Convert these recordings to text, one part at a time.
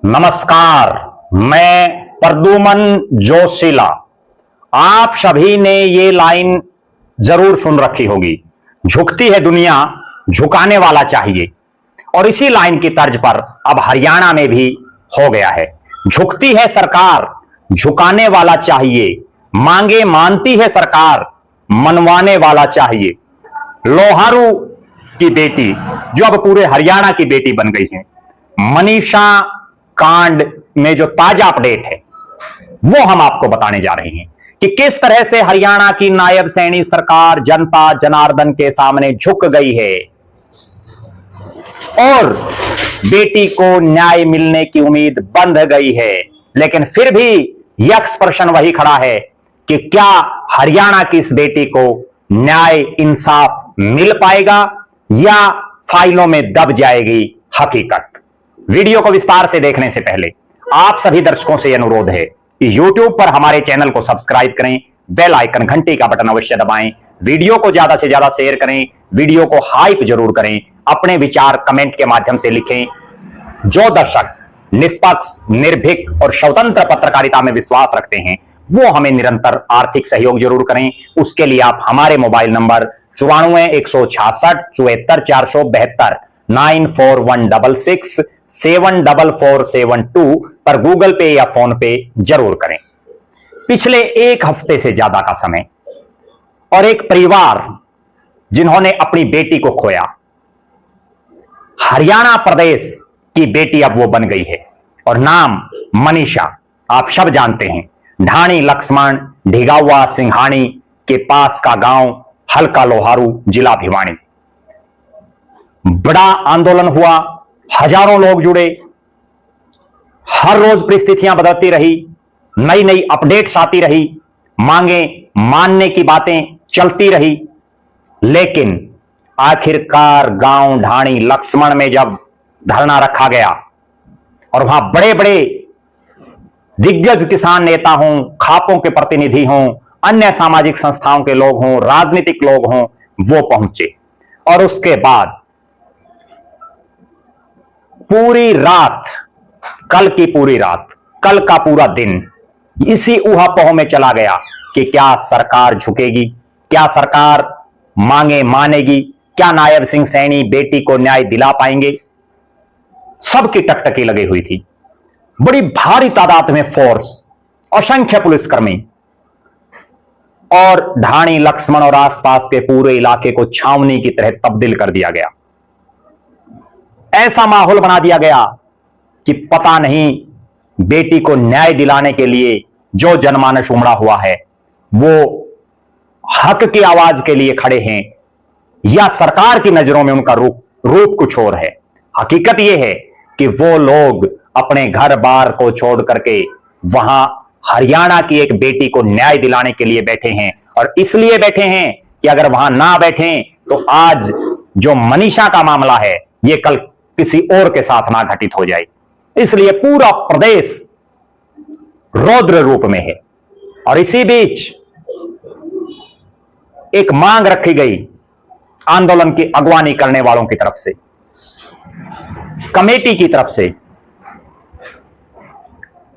नमस्कार, मैं प्रद्युमन जोशीला। आप सभी ने ये लाइन जरूर सुन रखी होगी, झुकती है दुनिया, झुकाने वाला चाहिए। और इसी लाइन की तर्ज पर अब हरियाणा में भी हो गया है। झुकती है सरकार, झुकाने वाला चाहिए। मांगे मानती है सरकार, मनवाने वाला चाहिए। लोहारू की बेटी जो अब पूरे हरियाणा की बेटी बन गई है, मनीषा कांड में जो ताजा अपडेट है वो हम आपको बताने जा रहे हैं कि किस तरह से हरियाणा की नायब सैनी सरकार जनता जनार्दन के सामने झुक गई है और बेटी को न्याय मिलने की उम्मीद बंध गई है। लेकिन फिर भी यक्ष प्रश्न वही खड़ा है कि क्या हरियाणा की इस बेटी को न्याय इंसाफ मिल पाएगा या फाइलों में दब जाएगी हकीकत। वीडियो को विस्तार से देखने से पहले आप सभी दर्शकों से अनुरोध है कि YouTube पर हमारे चैनल को सब्सक्राइब करें, बेल आइकन घंटी का बटन अवश्य दबाएं, वीडियो को ज्यादा से ज्यादा शेयर करें, वीडियो को हाइप जरूर करें, अपने विचार कमेंट के माध्यम से लिखें। जो दर्शक निष्पक्ष, निर्भीक और स्वतंत्र पत्रकारिता में विश्वास रखते हैं वो हमें निरंतर आर्थिक सहयोग जरूर करें। उसके लिए आप हमारे मोबाइल नंबर 9416674472 9416674472 पर गूगल पे या फोन पे जरूर करें। पिछले एक हफ्ते से ज्यादा का समय और एक परिवार जिन्होंने अपनी बेटी को खोया, हरियाणा प्रदेश की बेटी अब वो बन गई है और नाम मनीषा। आप सब जानते हैं, ढाणी लक्ष्मण ढिगावा सिंघाणी के पास का गांव, हल्का लोहारू, जिला भिवानी। बड़ा आंदोलन हुआ, हजारों लोग जुड़े, हर रोज परिस्थितियां बदलती रही, नई नई अपडेट्स आती रही, मांगे मानने की बातें चलती रही। लेकिन आखिरकार गांव ढाणी लक्ष्मण में जब धरना रखा गया और वहां बड़े बड़े दिग्गज किसान नेता हों, खापों के प्रतिनिधि हों, अन्य सामाजिक संस्थाओं के लोग हों, राजनीतिक लोग हों, वो पहुंचे और उसके बाद पूरी रात, कल की पूरी रात, कल का पूरा दिन इसी ऊहापोह में चला गया कि क्या सरकार झुकेगी, क्या सरकार मांगे मानेगी, क्या नायब सिंह सैनी बेटी को न्याय दिला पाएंगे। सबकी टकटकी लगी हुई थी। बड़ी भारी तादाद में फोर्स, असंख्य पुलिसकर्मी और ढाणी लक्ष्मण और आसपास के पूरे इलाके को छावनी की तरह तब्दील कर दिया गया। ऐसा माहौल बना दिया गया कि पता नहीं बेटी को न्याय दिलाने के लिए जो जनमानस उमड़ा हुआ है वो हक की आवाज के लिए खड़े हैं या सरकार की नजरों में उनका रूप कुछ और है। हकीकत यह है कि वो लोग अपने घर बार को छोड़ करके वहां हरियाणा की एक बेटी को न्याय दिलाने के लिए बैठे हैं और इसलिए बैठे हैं कि अगर वहां ना बैठे तो आज जो मनीषा का मामला है ये कल किसी और के साथ ना घटित हो जाए। इसलिए पूरा प्रदेश रौद्र रूप में है। और इसी बीच एक मांग रखी गई आंदोलन की अगवानी करने वालों की तरफ से, कमेटी की तरफ से,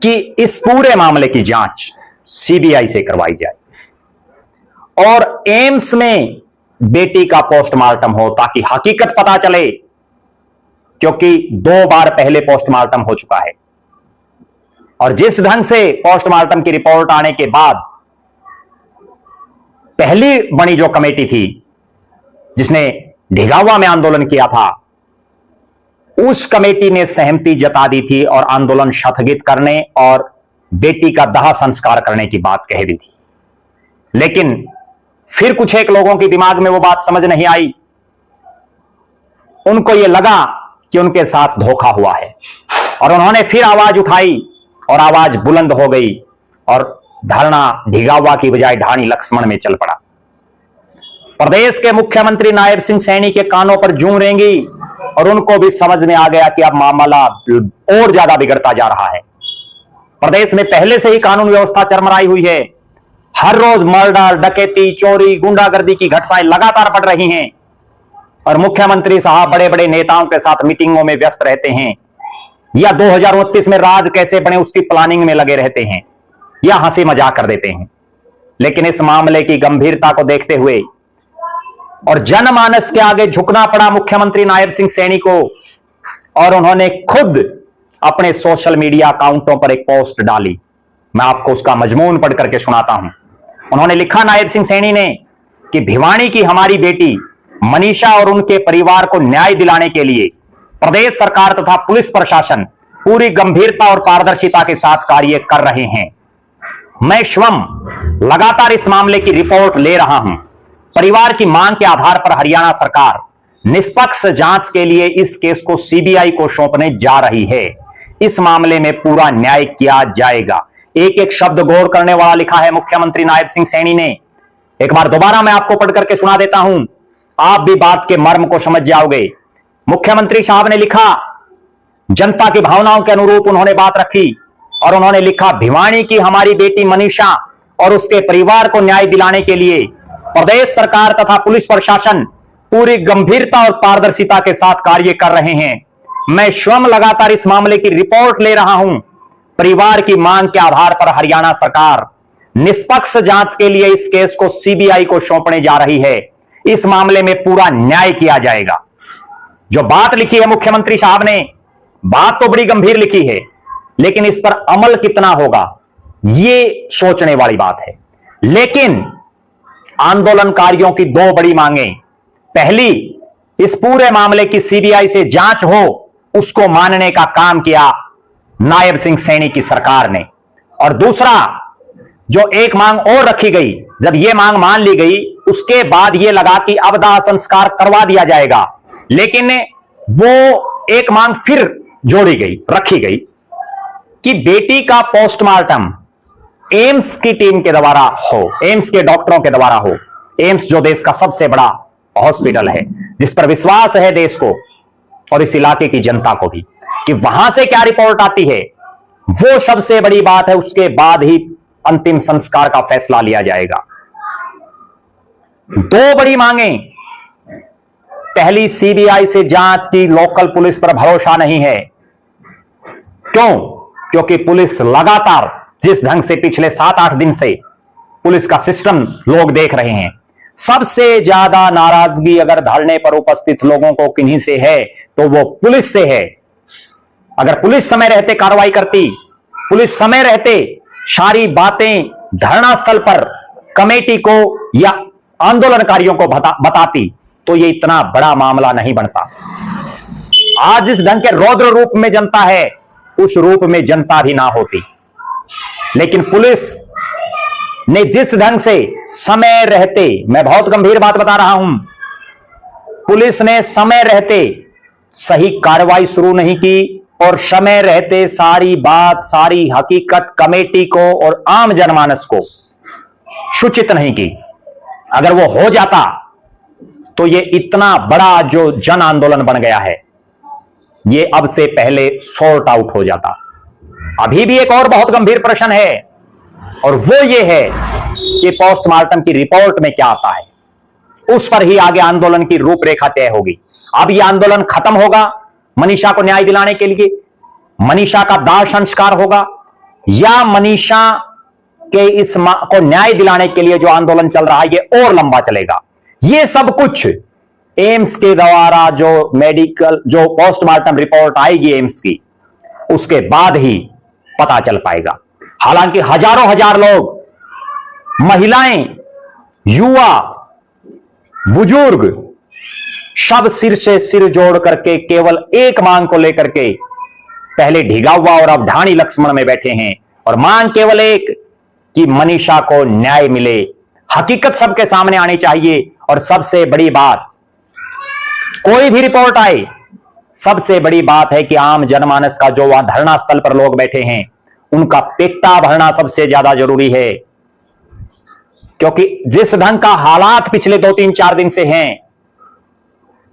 कि इस पूरे मामले की जांच सीबीआई से करवाई जाए और एम्स में बेटी का पोस्टमार्टम हो ताकि हकीकत पता चले, क्योंकि 2 बार पहले पोस्टमार्टम हो चुका है। और जिस ढंग से पोस्टमार्टम की रिपोर्ट आने के बाद पहली बनी जो कमेटी थी जिसने ढिगावा में आंदोलन किया था, उस कमेटी ने सहमति जता दी थी और आंदोलन स्थगित करने और बेटी का दाह संस्कार करने की बात कह दी थी। लेकिन फिर कुछ एक लोगों के दिमाग में वो बात समझ नहीं आई। उनको यह लगा कि उनके साथ धोखा हुआ है और उन्होंने फिर आवाज उठाई और आवाज बुलंद हो गई और धरना ढिगावा की बजाय ढाणी लक्ष्मण में चल पड़ा। प्रदेश के मुख्यमंत्री नायब सिंह सैनी के कानों पर जूं रेंगी और उनको भी समझ में आ गया कि अब मामला और ज्यादा बिगड़ता जा रहा है। प्रदेश में पहले से ही कानून व्यवस्था चरमराई हुई है। हर रोज मर्डर, डकैती, चोरी, गुंडागर्दी की घटनाएं लगातार बढ़ रही हैं और मुख्यमंत्री साहब बड़े बड़े नेताओं के साथ मीटिंगों में व्यस्त रहते हैं। या 2029 में राज कैसे बने उसकी प्लानिंग में लगे रहते हैं या हंसी मजाक कर देते हैं। लेकिन इस मामले की गंभीरता को देखते हुए और जनमानस के आगे झुकना पड़ा मुख्यमंत्री नायब सिंह सैनी को, और उन्होंने खुद अपने सोशल मीडिया अकाउंटों पर एक पोस्ट डाली। मैं आपको उसका मजमून पढ़ करके सुनाता हूं। उन्होंने लिखा, नायब सिंह सैनी ने, कि भिवानी की हमारी बेटी मनीषा और उनके परिवार को न्याय दिलाने के लिए प्रदेश सरकार तथा पुलिस प्रशासन पूरी गंभीरता और पारदर्शिता के साथ कार्य कर रहे हैं। मैं स्वयं लगातार इस मामले की रिपोर्ट ले रहा हूं। परिवार की मांग के आधार पर हरियाणा सरकार निष्पक्ष जांच के लिए इस केस को सीबीआई को सौंपने जा रही है। इस मामले में पूरा न्याय किया जाएगा। एक एक शब्द गौर करने वाला लिखा है मुख्यमंत्री नायब सिंह सैनी ने। एक बार दोबारा मैं आपको पढ़ करके सुना देता हूं, आप भी बात के मर्म को समझ जाओगे। मुख्यमंत्री साहब ने लिखा, जनता की भावनाओं के अनुरूप उन्होंने बात रखी और उन्होंने लिखा, भिवानी की हमारी बेटी मनीषा और उसके परिवार को न्याय दिलाने के लिए प्रदेश सरकार तथा पुलिस प्रशासन पूरी गंभीरता और पारदर्शिता के साथ कार्य कर रहे हैं। मैं स्वयं लगातार इस मामले की रिपोर्ट ले रहा हूं। परिवार की मांग के आधार पर हरियाणा सरकार निष्पक्ष जांच के लिए इस केस को सीबीआई को सौंपने जा रही है। इस मामले में पूरा न्याय किया जाएगा। जो बात लिखी है मुख्यमंत्री साहब ने, बात तो बड़ी गंभीर लिखी है, लेकिन इस पर अमल कितना होगा यह सोचने वाली बात है। लेकिन आंदोलनकारियों की दो बड़ी मांगें, पहली, इस पूरे मामले की सीबीआई से जांच हो, उसको मानने का काम किया नायब सिंह सैनी की सरकार ने, और दूसरा, जो एक मांग और रखी गई, जब यह मांग मान ली गई उसके बाद यह लगा कि अब दाह संस्कार करवा दिया जाएगा, लेकिन वो एक मांग फिर जोड़ी गई, रखी गई कि बेटी का पोस्टमार्टम एम्स की टीम के द्वारा हो, एम्स के डॉक्टरों के द्वारा हो। एम्स जो देश का सबसे बड़ा हॉस्पिटल है, जिस पर विश्वास है देश को और इस इलाके की जनता को भी, कि वहां से क्या रिपोर्ट आती है वो सबसे बड़ी बात है। उसके बाद ही अंतिम संस्कार का फैसला लिया जाएगा। दो बड़ी मांगें, पहली, सीबीआई से जांच की लोकल पुलिस पर भरोसा नहीं है। क्यों? क्योंकि पुलिस लगातार, जिस ढंग से पिछले 7-8 दिन से पुलिस का सिस्टम लोग देख रहे हैं, सबसे ज्यादा नाराजगी अगर धरने पर उपस्थित लोगों को किन्हीं से है तो वो पुलिस से है। अगर पुलिस समय रहते कार्रवाई करती, पुलिस समय रहते सारी बातें धरना स्थल पर कमेटी को या आंदोलनकारियों को बताती, तो ये इतना बड़ा मामला नहीं बनता। आज जिस ढंग के रौद्र रूप में जनता है, उस रूप में जनता भी ना होती। लेकिन पुलिस ने जिस ढंग से समय रहते, मैं बहुत गंभीर बात बता रहा हूं, पुलिस ने समय रहते सही कार्रवाई शुरू नहीं की और समय रहते सारी बात, सारी हकीकत कमेटी को और आम जनमानस को सूचित नहीं की। अगर वो हो जाता तो ये इतना बड़ा जो जन आंदोलन बन गया है, ये अब से पहले सॉर्ट आउट हो जाता। अभी भी एक और बहुत गंभीर प्रश्न है, और वो ये है कि पोस्टमार्टम की रिपोर्ट में क्या आता है। उस पर ही आगे आंदोलन की रूपरेखा तय होगी। अब यह आंदोलन खत्म होगा मनीषा को न्याय दिलाने के लिए, मनीषा का दाह संस्कार होगा, या मनीषा के इस को न्याय दिलाने के लिए जो आंदोलन चल रहा है ये और लंबा चलेगा। ये सब कुछ एम्स के द्वारा जो मेडिकल, जो पोस्टमार्टम रिपोर्ट आएगी एम्स की, उसके बाद ही पता चल पाएगा। हालांकि हजारों हजार लोग, महिलाएं, युवा, बुजुर्ग, सब सिर से सिर जोड़ करके केवल एक मांग को लेकर के पहले ढिगावा और अब ढाणी लक्ष्मण में बैठे हैं, और मांग केवल एक कि मनीषा को न्याय मिले। हकीकत सबके सामने आनी चाहिए, और सबसे बड़ी बात, कोई भी रिपोर्ट आए, सबसे बड़ी बात है कि आम जनमानस का, जो वहां धरना स्थल पर लोग बैठे हैं, उनका पेटा भरना सबसे ज्यादा जरूरी है। क्योंकि जिस ढंग का हालात पिछले 2-3-4 दिन से हैं,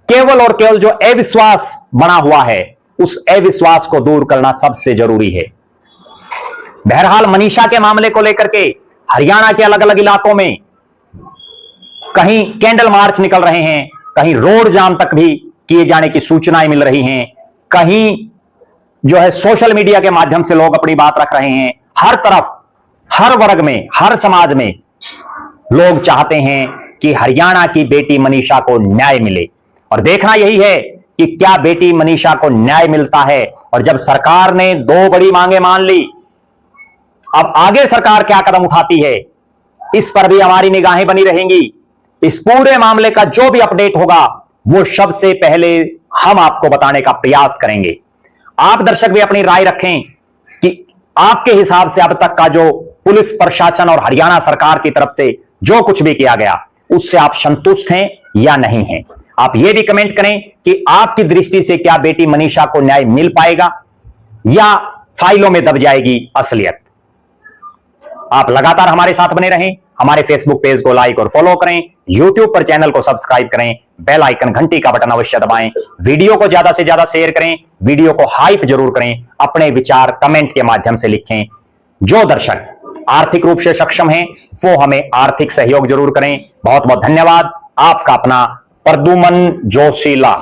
केवल और केवल जो अविश्वास बना हुआ है, उस अविश्वास को दूर करना सबसे जरूरी है। बहरहाल मनीषा के मामले को लेकर के हरियाणा के अलग अलग इलाकों में कहीं कैंडल मार्च निकल रहे हैं, कहीं रोड जाम तक भी किए जाने की सूचनाएं मिल रही हैं, कहीं जो है सोशल मीडिया के माध्यम से लोग अपनी बात रख रहे हैं। हर तरफ, हर वर्ग में, हर समाज में लोग चाहते हैं कि हरियाणा की बेटी मनीषा को न्याय मिले। और देखना यही है कि क्या बेटी मनीषा को न्याय मिलता है। और जब सरकार ने 2 बड़ी मांगे मान ली, अब आगे सरकार क्या कदम उठाती है, इस पर भी हमारी निगाहें बनी रहेंगी। इस पूरे मामले का जो भी अपडेट होगा वो सबसे पहले हम आपको बताने का प्रयास करेंगे। आप दर्शक भी अपनी राय रखें कि आपके हिसाब से अब तक का जो पुलिस प्रशासन और हरियाणा सरकार की तरफ से जो कुछ भी किया गया उससे आप संतुष्ट हैं या नहीं हैं। आप यह भी कमेंट करें कि आपकी दृष्टि से क्या बेटी मनीषा को न्याय मिल पाएगा या फाइलों में दब जाएगी असलियत। आप लगातार हमारे साथ बने रहें। हमारे फेसबुक पेज को लाइक और फॉलो करें, यूट्यूब पर चैनल को सब्सक्राइब करें, बेल आइकन घंटी का बटन अवश्य दबाएं, वीडियो को ज्यादा से ज्यादा शेयर करें, वीडियो को हाइप जरूर करें, अपने विचार कमेंट के माध्यम से लिखें। जो दर्शक आर्थिक रूप से सक्षम हैं वो हमें आर्थिक सहयोग जरूर करें। बहुत बहुत धन्यवाद। आपका अपना प्रद्युमन जोशीला।